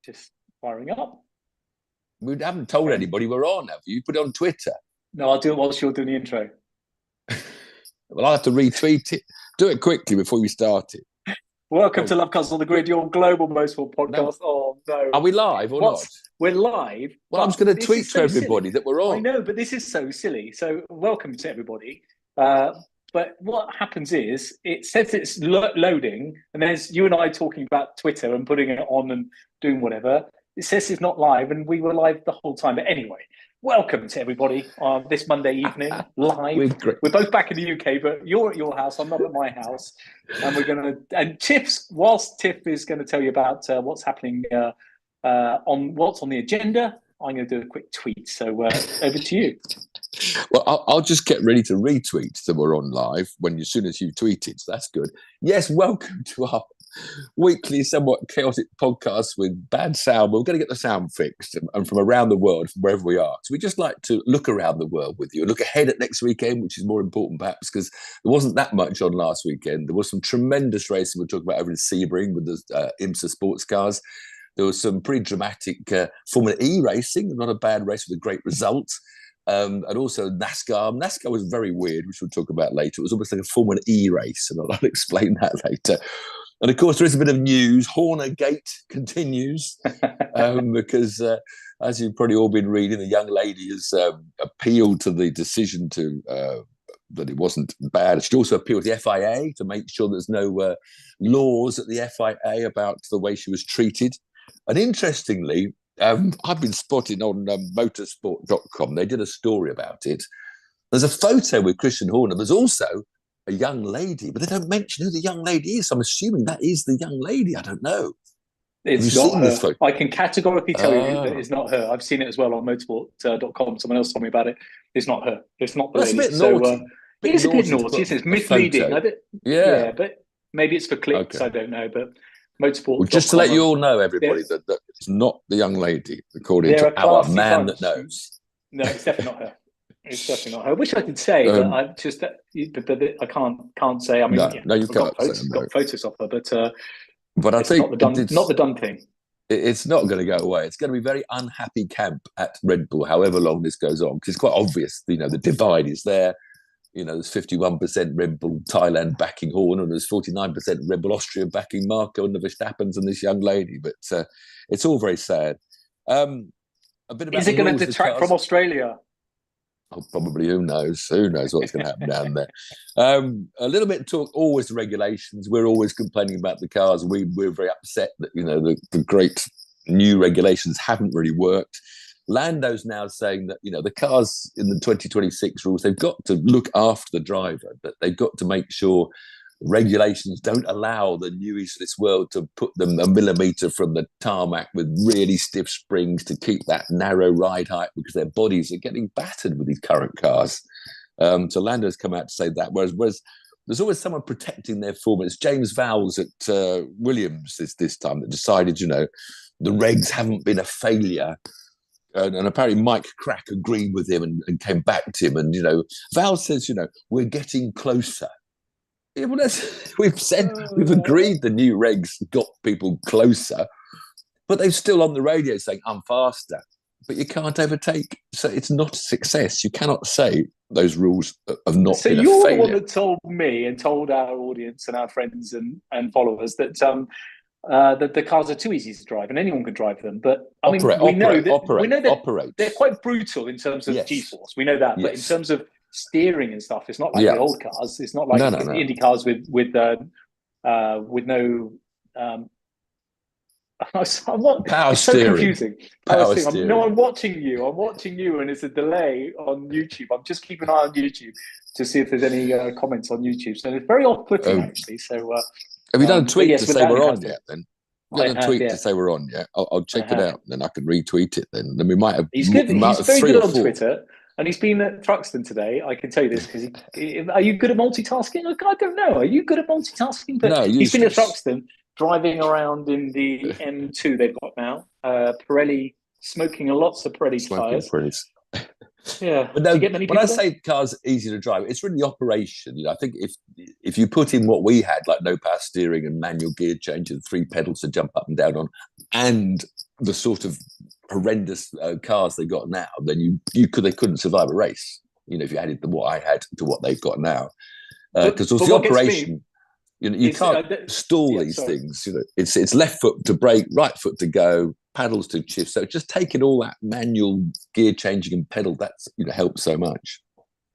Just firing up. We haven't told anybody we're on, have you? Put it on Twitter. No, I'll do it whilst you're doing the intro. Well, I'll have to retweet it. Do it quickly before we start it. Welcome to Love Cars on the Grid, your global motorsport podcast. No. Oh, no. Are we live or not? We're live. Well, I'm just going to tweet to everybody that we're on. I know, but this is so silly. So welcome to everybody. But what happens is it says it's loading, and there's you and I talking about Twitter and putting it on and doing whatever. It says it's not live, and we were live the whole time. But anyway, welcome to everybody on this Monday evening, live. We're both back in the UK, but you're at your house. I'm not at my house. And whilst Tiff is going to tell you about what's happening on what's on the agenda, I'm going to do a quick tweet. So over to you. Well, I'll just get ready to retweet that we're on live as soon as you tweet it. So that's good. Yes, welcome to our weekly, somewhat chaotic podcast with bad sound. We're going to get the sound fixed and from around the world, from wherever we are. So we just like to look around the world with you, look ahead at next weekend, which is more important perhaps because there wasn't that much on last weekend. There was some tremendous racing we're talking about over in Sebring with the IMSA sports cars. There was some pretty dramatic Formula E racing, not a bad race with a great result. And also NASCAR. NASCAR was very weird, which we'll talk about later. It was almost like a Formula E race, and I'll explain that later. And of course, there is a bit of news. Horner Gate continues because, as you've probably all been reading, the young lady has appealed to the decision that it wasn't bad. She also appealed to the FIA to make sure there's no laws at the FIA about the way she was treated. And interestingly, I've been spotting on motorsport.com. They did a story about it. There's a photo with Christian Horner. There's also a young lady, but they don't mention who the young lady is. I'm assuming that is the young lady. I don't know. It's not her. I can categorically tell you that it's not her. I've seen it as well on motorsport.com. Someone else told me about it. It's not her. It's not the lady. That's a bit naughty. It is a bit naughty. It's misleading. Yeah, but maybe it's for clicks. Okay. I don't know, but motorsport. Well, just to let you all know, everybody, that it's not the young lady, according to our man that knows. No, it's definitely not her. It's definitely not her. I wish I could say, but I just, but I can't say. I mean, you can't. Got photos of her, but I think not the done thing. It's not going to go away. It's going to be a very unhappy camp at Red Bull, however long this goes on, because it's quite obvious. The divide is there. There's 51% Red Bull Thailand backing Horner, and there's 49% Red Bull Austria backing Marco and the Verstappens and this young lady. But it's all very sad. A bit about is it going to detract from Australia? Oh, probably. Who knows? Who knows what's going to happen down there? A little bit of talk. Always the regulations. We're always complaining about the cars. We're very upset that the great new regulations haven't really worked. Lando's now saying that, the cars in the 2026 rules, they've got to look after the driver, but they've got to make sure regulations don't allow the newies of this world to put them a millimetre from the tarmac with really stiff springs to keep that narrow ride height because their bodies are getting battered with these current cars. So Lando's come out to say that, whereas there's always someone protecting their form. It's James Vowles at Williams this time that decided, the regs haven't been a failure. And apparently Mike Crack agreed with him and came back to him. And, Val says, we're getting closer. Yeah, well, we've agreed the new regs got people closer, but they're still on the radio saying, I'm faster. But you can't overtake. So it's not a success. You cannot say those rules have not been a failure. So you're the one that told me and told our audience and our friends and followers that the cars are too easy to drive and anyone can drive them. But we know that they're quite brutal in terms of G-force. We know that. But in terms of steering and stuff, it's not like the old cars. It's not like the Indy cars with no power it's steering. So confusing. Power steering. I'm watching you, and it's a delay on YouTube. I'm just keeping an eye on YouTube to see if there's any comments on YouTube. So it's very off-putting actually. So. Have you done a tweet to say we're on yet? Then done a tweet to say we're on yet. I'll check it out, and then I can retweet it. Then we might have. He's good. He's very good on Twitter, and he's been at Truxton today. I can tell you this because are you good at multitasking? I don't know. Are you good at multitasking? But no, he's been at Truxton driving around in the M2 they've got now. Pirelli smoking lots of Pirelli tyres. Yeah, but no, when I say cars easy to drive, it's really the operation. I think if you put in what we had, like no power steering and manual gear change and 3 pedals to jump up and down on, and the sort of horrendous cars they got now, then they couldn't survive a race. If you added what I had to what they've got now, because the operation. You can't stall these things. It's left foot to brake, right foot to go, paddles to shift. So just taking all that manual gear changing and pedal, that's helps so much.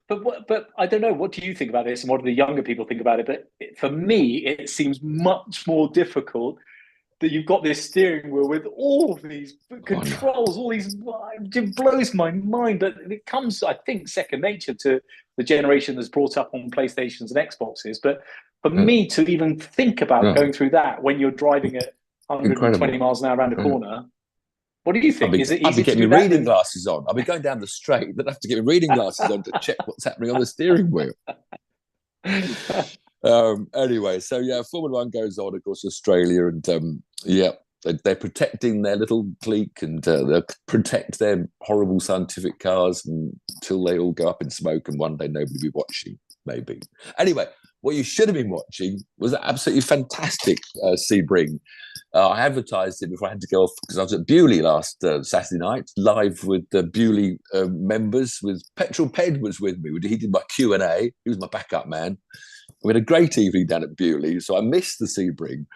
But I don't know. What do you think about this, and what do the younger people think about it? But for me, it seems much more difficult that you've got this steering wheel with all these controls, all these. It blows my mind. But it comes, I think, second nature to the generation that's brought up on PlayStations and Xboxes. But for me to even think about going through that when you're driving at 120 miles an hour around a corner, what do you think? Is it easy I'll be to getting do reading glasses on. I'll be going down the straight, but I have to get my reading glasses on to check what's happening on the steering wheel. Anyway, so Formula One goes on, of course, Australia, and they're protecting their little clique, and they'll protect their horrible scientific cars until they all go up in smoke, and one day nobody will be watching, maybe. Anyway, what you should have been watching was an absolutely fantastic Sebring. I advertised it before I had to go off because I was at Bewley last Saturday night, live with the Bewley members. With Petrol Ped was with me. He did my Q&A. He was my backup man. We had a great evening down at Bewley, so I missed the Sebring,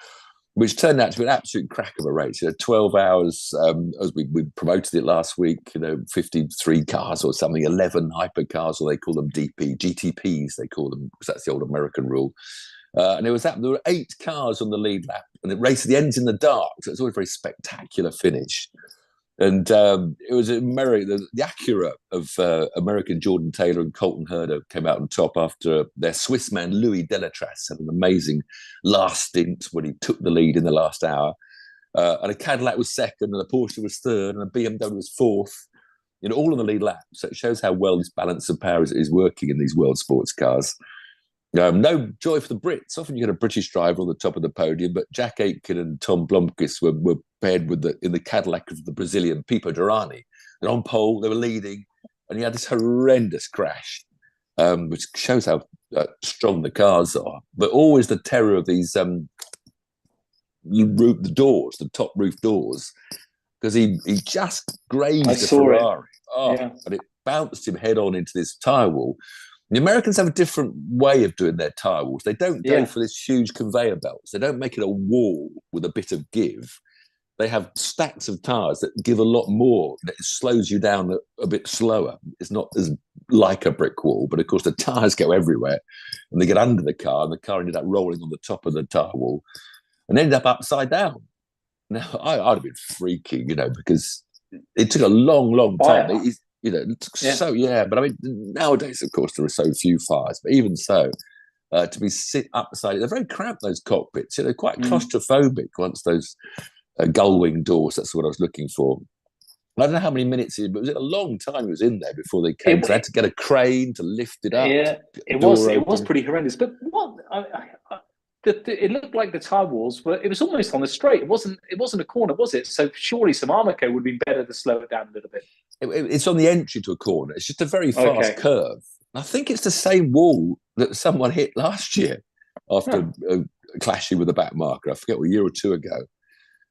which turned out to be an absolute crack of a race. 12 hours, as we promoted it last week, 53 cars or something, 11 hypercars, or they call them GTPs, they call them, because that's the old American rule. And there were 8 cars on the lead lap, and the race ends in the dark, so it's always a very spectacular finish. And it was the Acura of American Jordan Taylor and Colton Herder came out on top after their Swiss man Louis Delatras had an amazing last stint when he took the lead in the last hour. And a Cadillac was second, and a Porsche was third, and a BMW was fourth. All on the lead lap. So it shows how well this balance of power is working in these world sports cars. No joy for the Brits. Often you get a British driver on the top of the podium, but Jack Aitken and Tom Blomqvist were paired with in the Cadillac of the Brazilian Pipo Derani. And on pole, they were leading, and he had this horrendous crash, which shows how strong the cars are. But always the terror of these the top roof doors, because he just grazed a Ferrari. And it bounced him head on into this tyre wall. The Americans have a different way of doing their tyre walls. They don't go for this huge conveyor belts. They don't make it a wall with a bit of give. They have stacks of tyres that give a lot more. It slows you down a bit slower. It's not as like a brick wall, but of course the tyres go everywhere, and they get under the car, and the car ended up rolling on the top of the tyre wall and ended up upside down. Now, I'd have been freaking, because it took a long, long time. But I mean, nowadays, of course, there are so few fires, but even so, to be sit upside, they're very cramped, those cockpits. They're quite claustrophobic once those gull wing doors, that's what I was looking for. I don't know how many minutes but was it a long time he was in there before they came? They had to get a crane to lift it up. Yeah, it was pretty horrendous. But what it looked like the tyre walls, but it was almost on the straight. It wasn't a corner, was it? So surely some Armaco would have been better to slow it down a little bit. It's on the entry to a corner. It's just a very fast curve. I think it's the same wall that someone hit last year after clashing with a back marker. I forget, a year or two ago.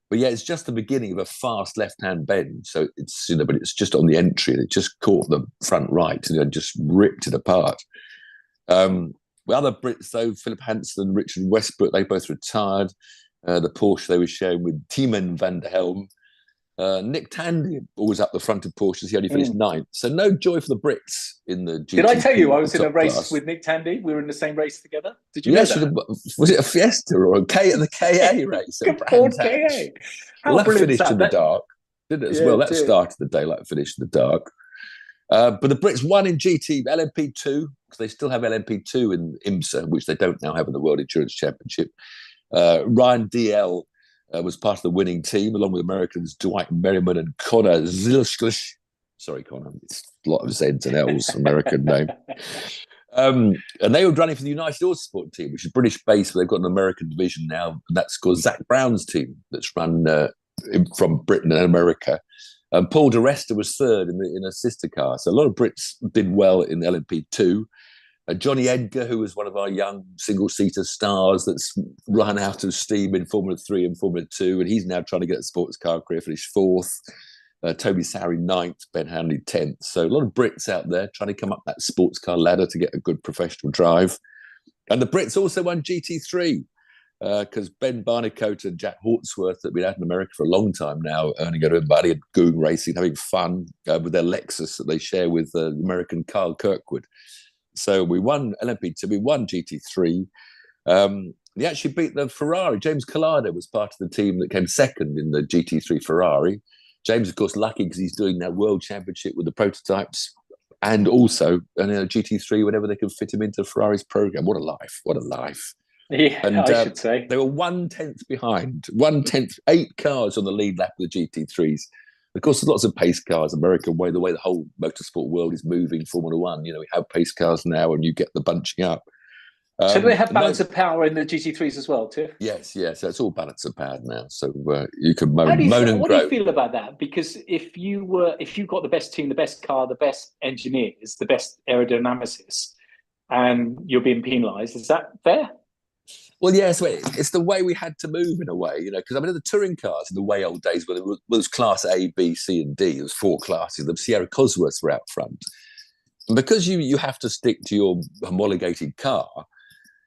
But yeah, it's just the beginning of a fast left-hand bend. So it's, but it's just on the entry, and it just caught the front right and just ripped it apart. With other Brits, though, Philip Hansen and Richard Westbrook, they both retired. The Porsche they were sharing with Tiemann van der Helm. Nick Tandy, always up the front of Porsches, he only finished ninth. So no joy for the Brits in the GT. Did I tell you I was in a race class with Nick Tandy? We were in the same race together. Did you know that? Was it a Fiesta or a KA race? Good Ford KA. Well, that finished in the dark, didn't it, as well? That started the daylight, finished in the dark. But the Brits won in GT LMP2, because they still have LMP2 in IMSA, which they don't now have in the World Endurance Championship. Ryan DL was part of the winning team, along with Americans Dwight Merriman and Connor Zilsklish. Sorry, Connor, it's a lot of Z's and L's, American name. And they were running for the United Autosport team, which is British based, but they've got an American division now, and that's called Zach Brown's team, that's run from Britain and America. Paul di Resta was third in a sister car. So a lot of Brits did well in LMP2. Johnny Edgar, who was one of our young single-seater stars that's run out of steam in Formula 3 and Formula 2, and he's now trying to get a sports car career, finished 4th. Toby Sari 9th, Ben Hanley 10th. So a lot of Brits out there trying to come up that sports car ladder to get a good professional drive. And the Brits also won GT3 because Ben Barnicoat and Jack Hawksworth, that have been out in America for a long time now, earning a bit of money and goon racing, having fun with their Lexus that they share with the American Carl Kirkwood. So we won LMP2, we won GT3. They actually beat the Ferrari. James Collado was part of the team that came second in the GT3 Ferrari. James, of course, lucky because he's doing that World Championship with the prototypes and also GT3 whenever they can fit him into Ferrari's program. What a life. What a life. Yeah, and, I should say. They were 1/10 behind. 1/10, 8 cars on the lead lap of the GT3s. Of course, there's lots of pace cars. America, the way the whole motorsport world is moving, Formula One, we have pace cars now and you get the bunching up. So do they have balance of power in the GT3s as well, too? Yes. So it's all balance of power now. So you can moan and grow. What do you feel about that? Because if you got the best team, the best car, the best engineers, the best aerodynamicists, and you're being penalised, is that fair? Well, yes, it's the way we had to move in a way, because the touring cars in the way old days where there was class A, B, C, and D, there was 4 classes. The Sierra Cosworths were out front. And because you have to stick to your homologated car,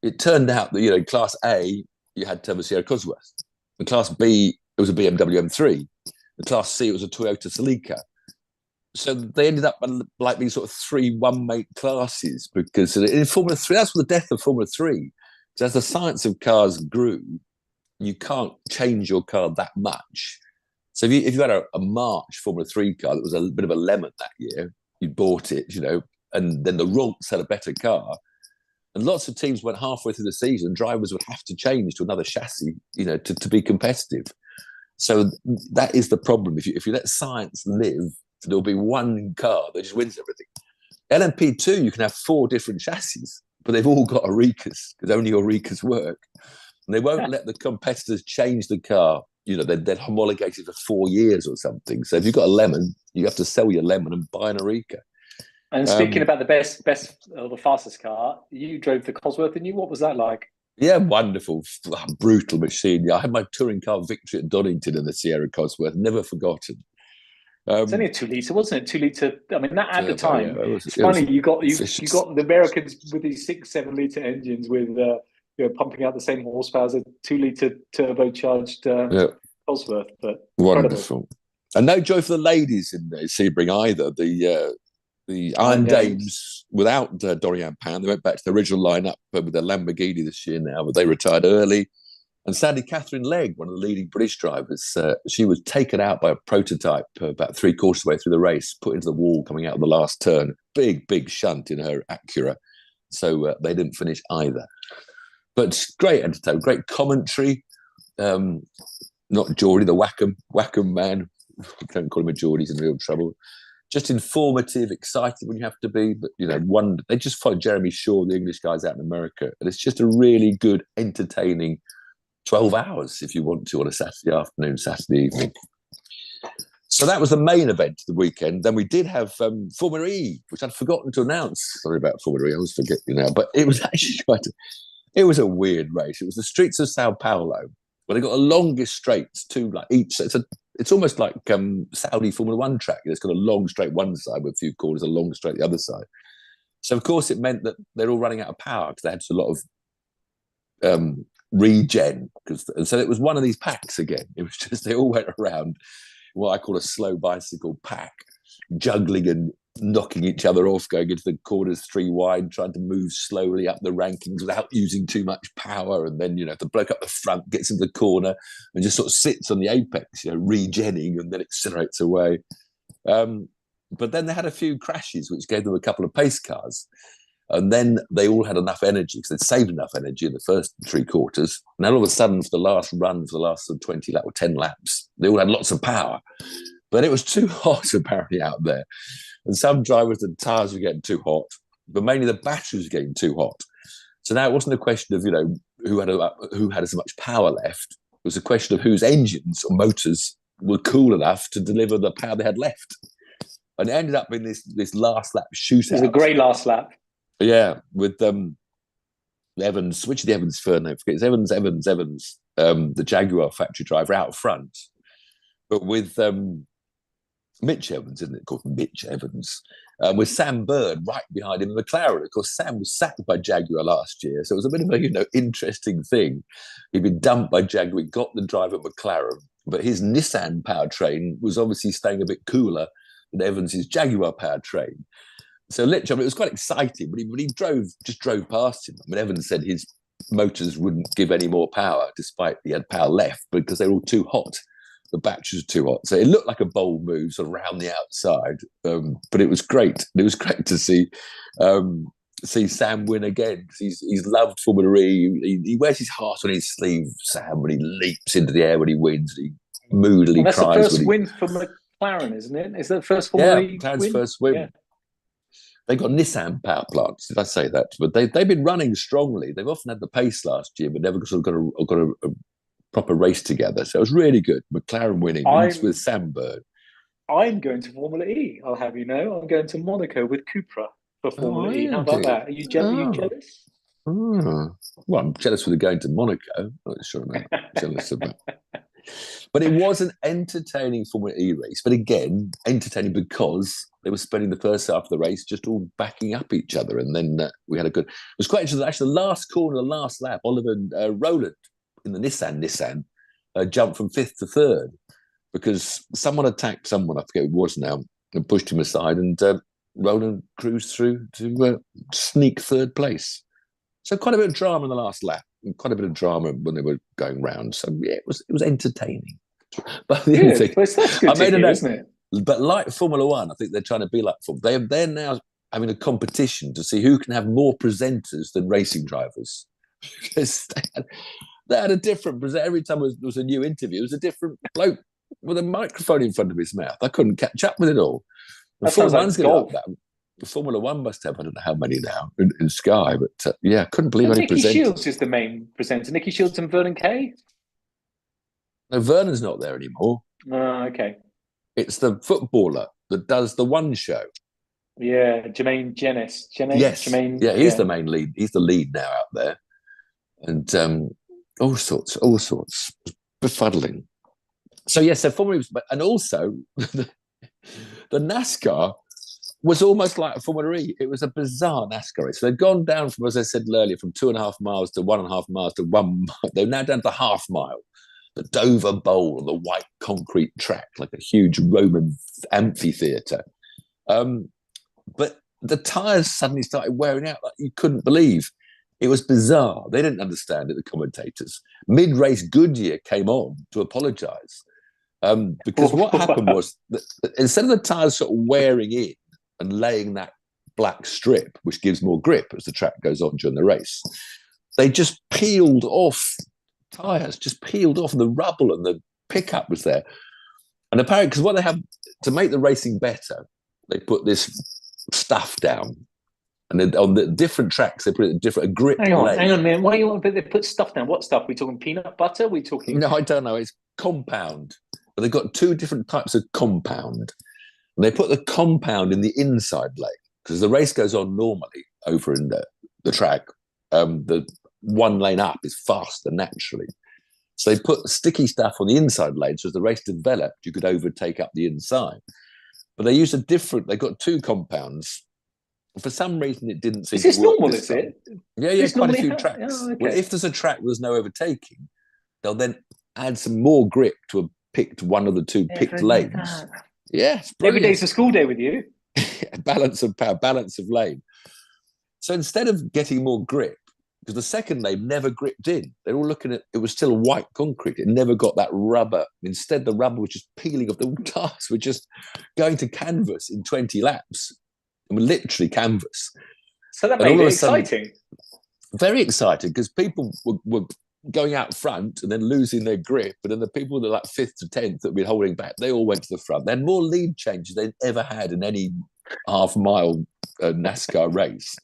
it turned out that, class A, you had to have a Sierra Cosworth. In class B, it was a BMW M3. In class C, it was a Toyota Celica. So they ended up like these sort of 3 one-mate classes because in Formula 3, that's the death of Formula 3. So as the science of cars grew, you can't change your car that much. So if you had a March Formula 3 car that was a bit of a lemon that year, you bought it, and then the Ralts had a better car. And lots of teams went halfway through the season, drivers would have to change to another chassis, to be competitive. So that is the problem. If you let science live, there'll be one car that just wins everything. LMP2, you can have 4 different chassis, but they've all got Orecas because only Orecas work. And they won't let the competitors change the car. They're homologated for 4 years or something. So if you've got a lemon, you have to sell your lemon and buy an Oreca. And speaking about the best or the fastest car, you drove the Cosworth, didn't you? What was that like? Yeah, wonderful, brutal machine. Yeah, I had my touring car victory at Donington in the Sierra Cosworth, never forgotten. It's only a 2-litre, wasn't it? 2-litre. I mean, that at the time, it's funny. You got the Americans with these 6-7-litre engines with pumping out the same horsepower as a 2-litre turbocharged Cosworth. But wonderful, and no joy for the ladies in Sebring either. The Iron Dames, without Dorian Pan, they went back to the original lineup with their Lamborghini this year now, but they retired early. And sadly, Catherine Legg, one of the leading British drivers, she was taken out by a prototype about 3/4 of the way through the race, put into the wall coming out of the last turn. Big shunt in her Acura. So they didn't finish either. But great entertainment, great commentary. Not Geordie, the Wackham man. Don't call him a Geordie, he's in real trouble. Just informative, exciting when you have to be, but they just follow Jeremy Shaw, the English guys out in America, and it's just a really good, entertaining 12 hours if you want to on a Saturday afternoon, Saturday evening. So that was the main event of the weekend. Then we did have Formula E, which I'd forgotten to announce. Sorry about Formula E, I always forget but it was actually it was a weird race. It was the streets of Sao Paulo, where they got the longest straights, 2 like each. It's almost like Saudi Formula One track. It's got a long straight one side with a few corners, a long straight the other side. So, of course, it meant that they're all running out of power because they had a lot of regen. And so it was one of these packs again. It was just they all went around what I call a slow bicycle pack, juggling and knocking each other off, going into the corners 3 wide, trying to move slowly up the rankings without using too much power. And then, the bloke up the front gets into the corner and just sort of sits on the apex, regenning and then accelerates away. But then they had a few crashes, which gave them a couple of pace cars. And then they all had enough energy because they'd saved enough energy in the first 3/4. And then all of a sudden, for the last run, for the last 20 laps or 10 laps, they all had lots of power. But it was too hot, apparently, out there. And some drivers, the tyres were getting too hot, but mainly the batteries were getting too hot. So now it wasn't a question of, who had as much power left. It was a question of whose engines or motors were cool enough to deliver the power they had left. And it ended up in this last lap shootout. It was a great last lap. Yeah, with Evans, which is the Evans firm? I forget. It's Evans, the Jaguar factory driver out front, but with Mitch Evans, isn't it called Mitch Evans? With Sam Bird right behind him in McLaren. Of course, Sam was sacked by Jaguar last year, so it was a bit of a interesting thing. He'd been dumped by Jaguar, got the drive at McLaren, but his Nissan powertrain was obviously staying a bit cooler than Evans's Jaguar powertrain. So literally, it was quite exciting, but he drove past him. I mean, Evans said his motors wouldn't give any more power, despite he had power left, because they were all too hot. The batteries were too hot. So it looked like a bold move sort of around the outside, but it was great. It was great to see Sam win again. He's loved Formula E. He wears his heart on his sleeve, Sam, when he leaps into the air when he wins. He moodily cries. That's the first win for McLaren, isn't it? Is that the first Formula E McLaren's win? first win. Yeah. They got Nissan power plants. Did I say that? But they've been running strongly. They've often had the pace last year, but never sort of got a proper race together. So it was really good. McLaren winning with Sam Bird. I'm going to Formula E. I'll have you know. I'm going to Monaco with Cupra for Formula E. How about that? Are you jealous? Oh. Well, I'm jealous for the going to Monaco. I'm not sure I'm jealous about. But it was an entertaining Formula E race. But again, entertaining because they were spending the first half of the race just all backing up each other. And then we had a good... It was quite interesting. Actually, the last corner, the last lap, Oliver Rowland in the Nissan jumped from 5th to 3rd because someone attacked someone, I forget who it was now, and pushed him aside. And Rowland cruised through to sneak 3rd place. So quite a bit of drama in the last lap. And quite a bit of drama when they were going round. So yeah, it was entertaining. But the other thing, that's good to hear, isn't it? But like Formula One, I think they're trying to be like Formula. They're now having a competition to see who can have more presenters than racing drivers. Because they had a different presenter. Every time there was a new interview, it was a different bloke with a microphone in front of his mouth. I couldn't catch up with it all. That sounds like golf. Formula One must have, I don't know how many now in Sky, but I couldn't believe any presenters. Nicky Shields is the main presenter. Nicky Shields and Vernon Kay? No, Vernon's not there anymore. Okay. It's the footballer that does the One show. Yeah, Jermaine Jenis. Yes. He's the main lead. He's the lead now out there. And all sorts, befuddling. So, yes, so Formula, and also the NASCAR was almost like a Formula E. It was a bizarre NASCAR race. So they'd gone down from, as I said earlier, from 2.5 miles to 1.5 miles to 1 mile. They're now down to half mile. The Dover Bowl, the white concrete track, like a huge Roman amphitheatre. But the tyres suddenly started wearing out like you couldn't believe. It was bizarre. They didn't understand it, the commentators. Mid-race, Goodyear came on to apologise. Because what happened was that instead of the tyres sort of wearing in and laying that black strip, which gives more grip as the track goes on during the race, they just peeled off tyres, just peeled off, and the rubble and the pickup was there. And apparently, because what they have to make the racing better, they put this stuff down. And then on the different tracks, they put it in different grip. Hang on, man. Why you want to put stuff down? What stuff? We talking peanut butter? We talking? No, I don't know. It's compound. But they've got 2 different types of compound. And they put the compound in the inside leg because the race goes on normally over in the track. The one lane up is faster naturally. So they put sticky stuff on the inside lane. So as the race developed, you could overtake up the inside. But they used they got 2 compounds. For some reason, it didn't seem to work. Is this normal, is it? Yeah, quite a few tracks. Oh, okay. Well, if there's a track where there's no overtaking, they'll then add some more grip to a picked one of the 2 picked lanes. Yes, every day's a school day with you. Balance of power, balance of lane. So instead of getting more grip, because the second lane never gripped in, they're all looking at it was still white concrete. It never got that rubber. Instead, the rubber was just peeling off. The tires were just going to canvas in 20 laps. And literally canvas. So that made it exciting. Very exciting because people were going out front and then losing their grip. And then the people that are like 5th to 10th that had been holding back, they all went to the front. They had more lead changes than they'd ever had in any half-mile NASCAR race.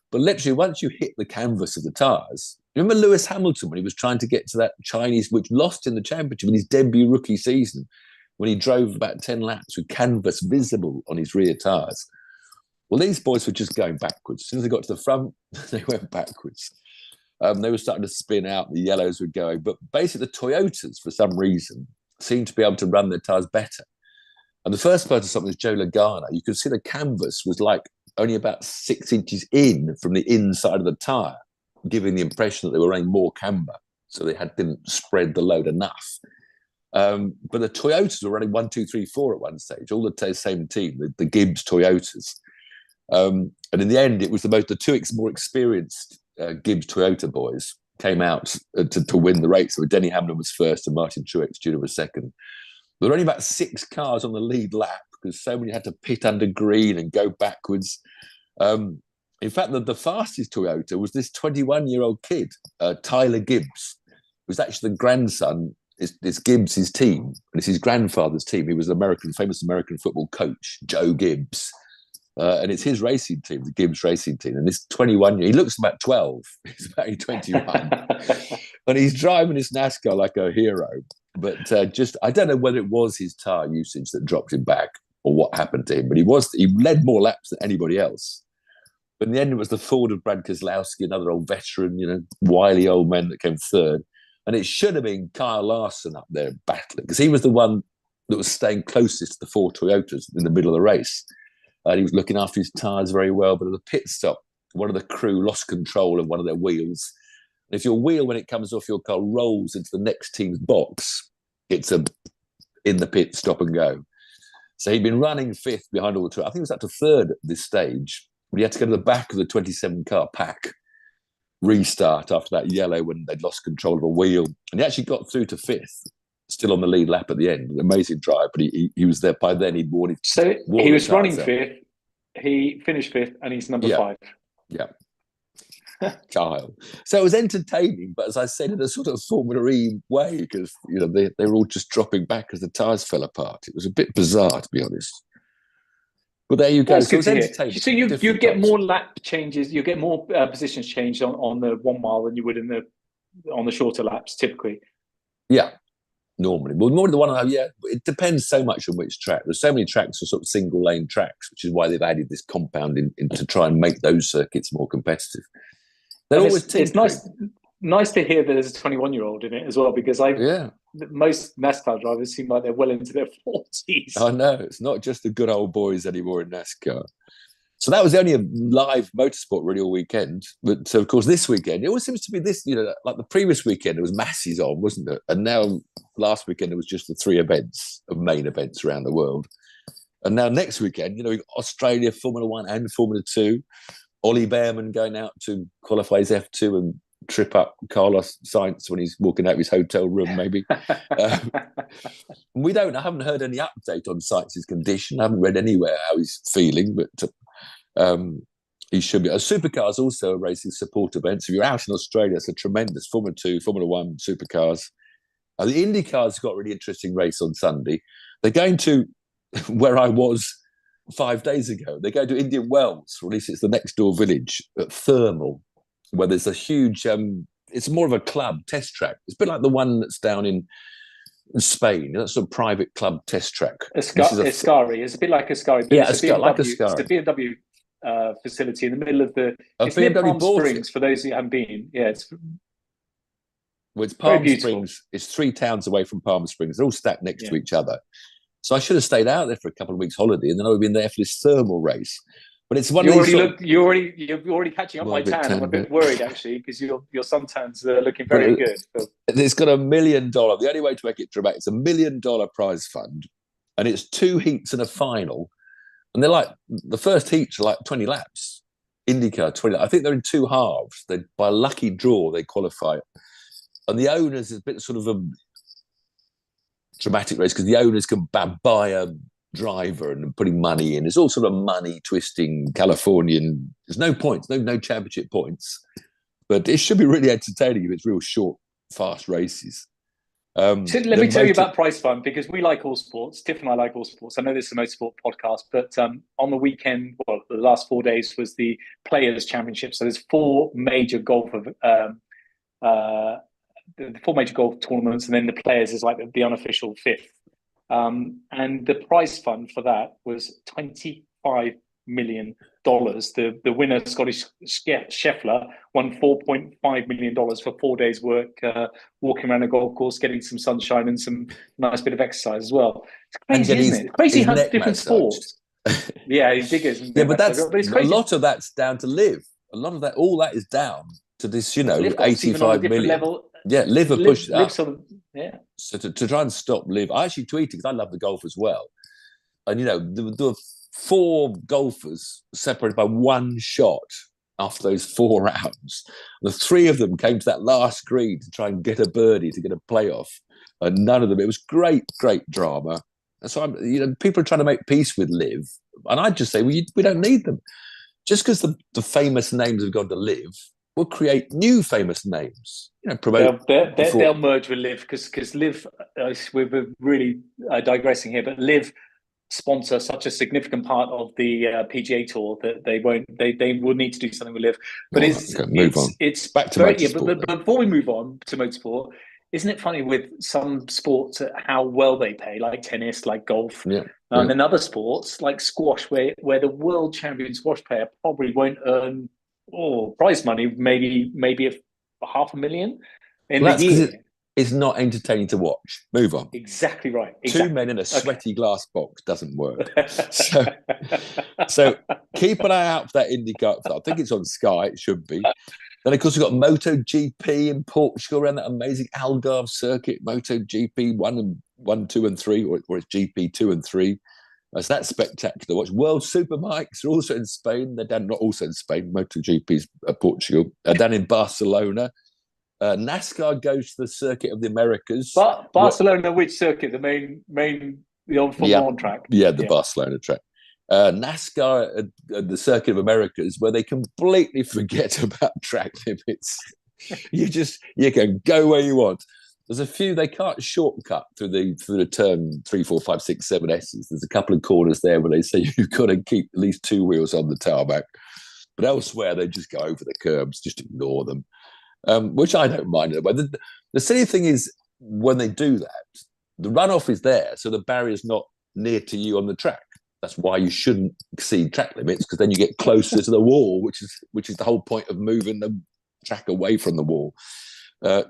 But literally, once you hit the canvas of the tyres, remember Lewis Hamilton when he was trying to get to that Chinese, which lost in the championship in his debut rookie season, when he drove about 10 laps with canvas visible on his rear tyres. Well, these boys were just going backwards. As soon as they got to the front, they went backwards. They were starting to spin out. The yellows were going. But basically, the Toyotas, for some reason, seemed to be able to run their tyres better. And the first person to stop was Joe Logano. You could see the canvas was like only about 6 inches in from the inside of the tyre, giving the impression that they were running more camber. So they didn't spread the load enough. But the Toyotas were running 1, 2, 3, 4 at one stage, all the same team, the Gibbs Toyotas. And in the end, it was the two more experienced Gibbs Toyota boys came out to win the race. So Denny Hamlin was first and Martin Truex Jr. was second. There were only about 6 cars on the lead lap because so many had to pit under green and go backwards. In fact, the fastest Toyota was this 21-year-old kid, Tyler Gibbs, who was actually the grandson. It's Gibbs' team, and it's his grandfather's team. He was an famous American football coach, Joe Gibbs. And it's his racing team, the Gibbs racing team. And this 21-year, he looks about 12. He's about 21. And he's driving this NASCAR like a hero. But I don't know whether it was his tyre usage that dropped him back or what happened to him. But he led more laps than anybody else. But in the end, it was the Ford of Brad Keselowski, another old veteran, wily old man that came third. And it should have been Kyle Larson up there battling because he was the one that was staying closest to the 4 Toyotas in the middle of the race. He was looking after his tyres very well. But at the pit stop, one of the crew lost control of one of their wheels. And if your wheel, when it comes off your car, rolls into the next team's box, it's in the pit, stop and go. So he'd been running 5th behind all the two. I think he was up to 3rd at this stage. But he had to go to the back of the 27-car pack, restart after that yellow when they'd lost control of a wheel. And he actually got through to 5th, still on the lead lap at the end. An amazing drive, but he was there. By then, he'd worn it. So he was running 5th. He finished 5th, and he's number 5. Yeah. Kyle. So it was entertaining, but as I said, in a sort of Formula E way, because they were all just dropping back as the tyres fell apart. It was a bit bizarre, to be honest. Well, there you go. That's so it was entertaining. So you get more lap changes, you get more positions changed on the 1 mile than you would on the shorter laps, typically. Yeah, normally. Well, more than the 1 hour, yeah. It depends so much on which track. There's so many tracks are sort of single lane tracks, which is why they've added this compound in to try and make those circuits more competitive. It's nice to hear that there's a 21-year-old in it as well, because most NASCAR drivers seem like they're well into their 40s. I know. It's not just the good old boys anymore in NASCAR. So that was only a live motorsport really all weekend. But so, of course, this weekend, it always seems to be this, like the previous weekend, it was masses on, wasn't it? And now last weekend, it was just the 3 events of main events around the world. And now next weekend, we've got Australia, Formula 1 and Formula 2. Ollie Behrman going out to qualify his F2 and trip up Carlos Sainz when he's walking out of his hotel room, maybe. I haven't heard any update on Sainz's condition. I haven't read anywhere how he's feeling, but he should be. Supercars also racing support events. If you're out in Australia, it's a tremendous Formula 2, Formula 1 supercars. The IndyCars got a really interesting race on Sunday. They're going to where I was 5 days ago. They go to Indian Wells, or at least it's the next door village at Thermal, where there's a huge, it's more of a club test track. It's a bit like the one that's down in Spain. That's a private club test track. Ascari. It's a bit like Ascari. It's like Ascari. It's a BMW facility in the middle of it's BMW near Palm bought Springs, for those who haven't been. Yeah, it's Palm Springs. It's 3 towns away from Palm Springs. They're all stacked next to each other. So I should have stayed out there for a couple of weeks holiday, and then I would have been there for this thermal race. But it's one of these. You're already catching up my tan. I'm a bit worried actually, because your suntans are looking very good. It's got $1 million. The only way to make it dramatic, it's $1 million prize fund, and it's 2 heats and a final, and they're like the first heats are like 20 laps. IndyCar 20. I think they're in 2 halves. They by lucky draw they qualify, and the owners is a bit sort of a dramatic race because the owners can buy a driver and putting money in. It's all sort of money twisting Californian. There's no points, no championship points, but it should be really entertaining if it's real short, fast races. So let me tell you about prize fund, because we like all sports. Tiff and I like all sports. I know this is a motorsport podcast, but on the weekend, the last 4 days was the Players Championship. So there's 4 major golf the 4 major golf tournaments, and then the Players is like the unofficial 5th. And the prize fund for that was $25 million. The winner, Scottish Scheffler, won $4.5 million for 4 days' work, walking around a golf course, getting some sunshine and some nice bit of exercise as well. It's crazy, isn't it? It's crazy how different sports. Yeah, he's bigger. Yeah, but it's crazy. A lot of that's down to Liv. A lot of that, all that is down to this, 85 million. Level. Yeah, Liv have pushed that. So to try and stop Liv, I actually tweeted because I love the golf as well. And, there were 4 golfers separated by 1 shot after those 4 rounds. The 3 of them came to that last green to try and get a birdie to get a playoff. And none of them. It was great drama. And so, people are trying to make peace with Liv. And I'd just say, we don't need them. Just because the famous names have gone to Liv, we'll create new famous names. Promote. They'll merge with Liv because Liv, we're really digressing here, but Liv sponsor such a significant part of the PGA Tour that they will need to do something with Liv. But it's back to motorsport. But before we move on to motorsport, isn't it funny with some sports how well they pay, like tennis, like golf, and then other sports like squash, where the world champion squash player probably won't earn prize money, maybe $500,000 in the year. It's not entertaining to watch. Move on. Exactly right. 2 men in a sweaty glass box doesn't work. so keep an eye out for that IndyCar. I think it's on Sky. It should be. Then, of course, we've got MotoGP in Portugal around that amazing Algarve circuit. MotoGP 1, 2, and 3, or it's GP 2 and 3. So that's spectacular. Watch. World Superbikes are also in Spain. They're not also in Spain. MotoGP's Portugal. Down in Barcelona. NASCAR goes to the Circuit of the Americas. But Barcelona, which circuit? The old Formula 1 track? Yeah, the Barcelona track. NASCAR at the Circuit of Americas, where they completely forget about track limits. You can go where you want. There's a few they can't shortcut through the turn 3, 4, 5, 6, 7 S's. There's a couple of corners there where they say you've got to keep at least 2 wheels on the tarmac. But elsewhere, they just go over the curbs, just ignore them. Which I don't mind. The silly thing is, when they do that, the runoff is there, so the barrier's not near to you on the track. That's why you shouldn't exceed track limits, because then you get closer to the wall, which is the whole point of moving the track away from the wall.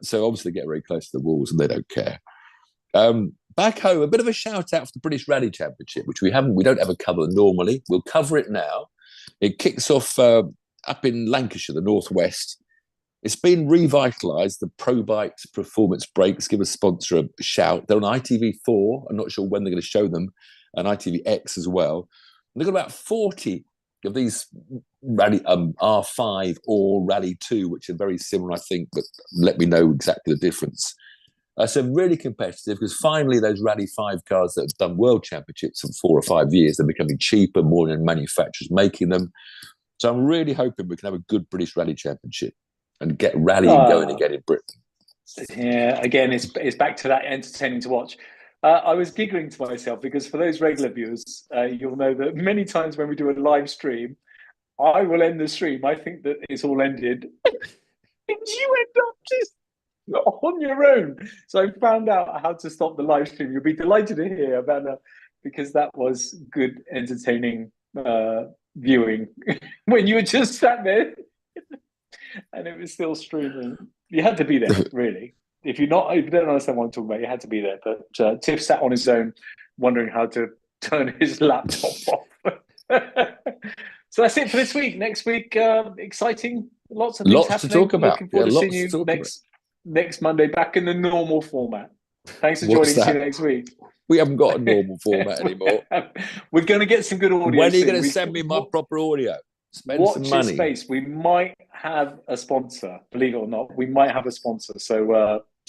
So obviously they get very close to the walls and they don't care. Back home, a bit of a shout out for the British Rally Championship, which we don't ever cover normally. We'll cover it now. It kicks off up in Lancashire, the northwest. It's been revitalised. The ProBite Performance Brakes give a sponsor a shout. They're on ITV4. I'm not sure when they're going to show them, and ITVX as well. And they've got about 40 of these Rally R5 or Rally 2, which are very similar, I think, but let me know exactly the difference. So really competitive, because finally those Rally 5 cars that have done World Championships for 4 or 5 years, they're becoming cheaper, more than manufacturers making them. So I'm really hoping we can have a good British Rally Championship and get rallying going again in Britain. Yeah, again, it's back to that entertaining to watch. I was giggling to myself because for those regular viewers, you'll know that many times when we do a live stream, I will end the stream. I think that it's all ended. And you end up just on your own. So I found out how to stop the live stream. You'll be delighted to hear about that, because that was good, entertaining viewing when you were just sat there. And it was still streaming. You had to be there, really. If you don't understand what I'm talking about, you had to be there. But Tiff sat on his own, wondering how to turn his laptop off. So that's it for this week. Next week, exciting. Lots of things happening. To talk about. Looking forward to seeing you next Monday, back in the normal format. Thanks for joining. See you next week. We haven't got a normal format anymore. We're going to get some good audio. When are you going to send me my proper audio? Spend some money. Space. We might have a sponsor, believe it or not. We might have a sponsor. So